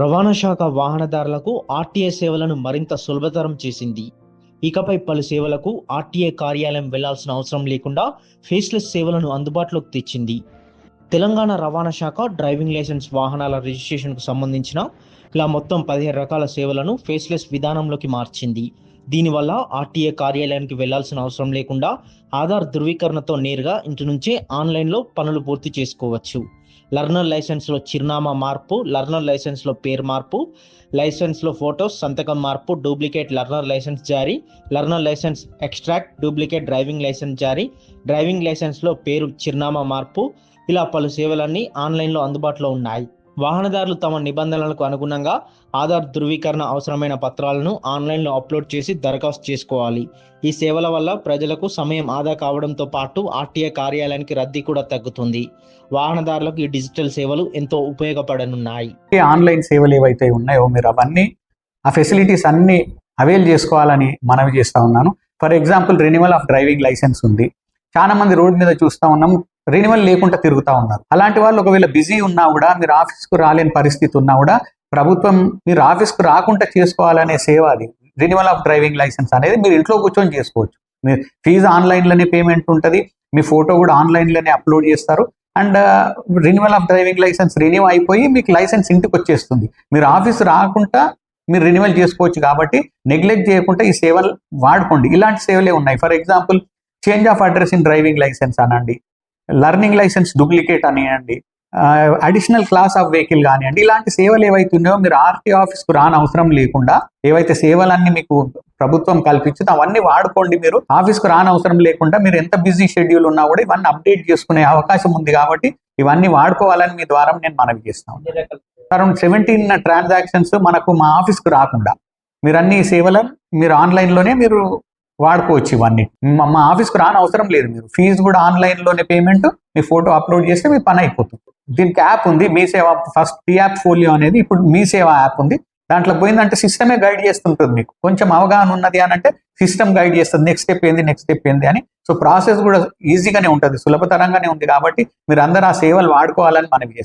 రవాణా శాఖ వాహనదారులకు ఆర్టీఏ సేవలను మరింత సులభతరం చేసింది. ఇకపై పలు సేవలకు ఆర్టీఏ కార్యాలయం వెళ్లాల్సిన అవసరం లేకుండా ఫేస్లెస్ సేవలను అందుబాటులోకి తెచ్చింది. తెలంగాణ రవాణా శాఖ డ్రైవింగ్ లైసెన్స్ వాహనాల రిజిస్ట్రేషన్కు సంబంధించిన ఇలా మొత్తం 17 రకాల సేవలను ఫేస్లెస్ విధానంలోకి మార్చింది. దీనివల్ల ఆర్టీఏ కార్యాలయానికి వెళ్లాల్సిన అవసరం లేకుండా ఆధార్ ధృవీకరణతో నేరుగా ఇంటి నుంచే ఆన్లైన్లో పనులు పూర్తి చేసుకోవచ్చు. లర్నర్ లైసెన్స్లో చిరునామా మార్పు, లర్నర్ లైసెన్స్లో పేరు మార్పు, లైసెన్స్లో ఫోటోస్ సంతకం మార్పు, డూప్లికేట్ లర్నర్ లైసెన్స్ జారీ, learner licence extract, duplicate driving licence జారీ, డ్రైవింగ్ లైసెన్స్లో పేరు చిరునామా మార్పు, ఇలా పలు సేవలన్నీ ఆన్లైన్లో అందుబాటులో ఉన్నాయి. వాహనదారులు తమ నిబంధనలకు అనుగుణంగా ఆధార్ ధృవీకరణ అవసరమైన పత్రాలను ఆన్లైన్లో అప్లోడ్ చేసి దరఖాస్తు చేసుకోవాలి. ఈ సేవల వల్ల ప్రజలకు సమయం ఆదా కావడంతో పాటు ఆర్టీఏ కార్యాలయానికి రద్దీ కూడా తగ్గుతుంది. వాహనదారులకు ఈ డిజిటల్ సేవలు ఎంతో ఉపయోగపడనున్నాయి. ఆన్లైన్ సేవలు ఏవైతే ఉన్నాయో మీరు అవన్నీ ఆ ఫెసిలిటీస్ అన్ని అవైల్ చేసుకోవాలని మనవి చేస్తూ ఉన్నాను. For example renewal of driving licence ఉంది. చాలా మంది రోడ్ మీద చూస్తూ ఉన్నాం, రెన్యువల్ లేకుండా తిరుగుతూ ఉన్నారు. అలాంటి వాళ్ళు ఒకవేళ బిజీ ఉన్నా కూడా, మీరు ఆఫీస్కు రాలేని పరిస్థితి ఉన్నా కూడా, ప్రభుత్వం మీరు ఆఫీస్కు రాకుండా చేసుకోవాలనే సేవ అది. రెన్యువల్ ఆఫ్ డ్రైవింగ్ లైసెన్స్ అనేది మీరు ఇంట్లో కూర్చొని చేసుకోవచ్చు. మీరు ఫీజు ఆన్లైన్లోనే పేమెంట్ ఉంటుంది, మీ ఫోటో కూడా ఆన్లైన్లోనే అప్లోడ్ చేస్తారు. And renewal of driving licence renew అయిపోయి మీకు లైసెన్స్ ఇంటికి వచ్చేస్తుంది. మీరు ఆఫీస్ రాకుండా మీరు రెన్యువల్ చేసుకోవచ్చు. కాబట్టి నెగ్లెక్ట్ చేయకుండా ఈ సేవలు వాడుకోండి. ఇలాంటి సేవలే ఉన్నాయి. For example change of address in driving licence అనండి, లర్నింగ్ లైసెన్స్ డూప్లికేట్ అనియండి, అడిషనల్ క్లాస్ ఆఫ్ వెహికల్ కానివ్వండి. ఇలాంటి సేవలు ఏవైతే ఉన్నాయో మీరు ఆర్టీఓ ఆఫీస్కు రాని అవసరం లేకుండా ఏవైతే సేవలన్నీ మీకు ప్రభుత్వం కల్పించిందో అవన్నీ వాడుకోండి. మీరు ఆఫీస్కు రాని అవసరం లేకుండా మీరు ఎంత బిజీ షెడ్యూల్ ఉన్నా కూడా ఇవన్నీ అప్డేట్ చేసుకునే అవకాశం ఉంది. కాబట్టి ఇవన్నీ వాడుకోవాలని మీ ద్వారా నేను మనవి చేస్తాను. అరౌండ్ 17 ట్రాన్సాక్షన్స్ మనకు మా ఆఫీస్కు రాకుండా మీరు అన్ని సేవలను మీరు ఆన్లైన్లోనే మీరు వాడుకోవచ్చు. ఇవన్నీ మా ఆఫీస్కు రాని అవసరం లేదు. మీరు ఫీజు కూడా ఆన్లైన్లోనే పేమెంట్, మీ ఫోటో అప్లోడ్ చేస్తే మీ పని అయిపోతుంది. దీనికి యాప్ ఉంది, మీ సేవ. ఫస్ట్ టీ యాప్ ఫోలియో అనేది ఇప్పుడు మీ సేవ యాప్ ఉంది. దాంట్లో పోయిందంటే సిస్టమే గైడ్ చేస్తుంటుంది. మీకు కొంచెం అవగాహన ఉన్నది అని అంటే సిస్టమ్ గైడ్ చేస్తుంది, నెక్స్ట్ స్టెప్ ఏంది అని. సో ప్రాసెస్ కూడా ఈజీగానే ఉంటుంది, సులభతరంగానే ఉంది. కాబట్టి మీరు అందరూ ఆ సేవలు వాడుకోవాలని మనవి చేస్తాం.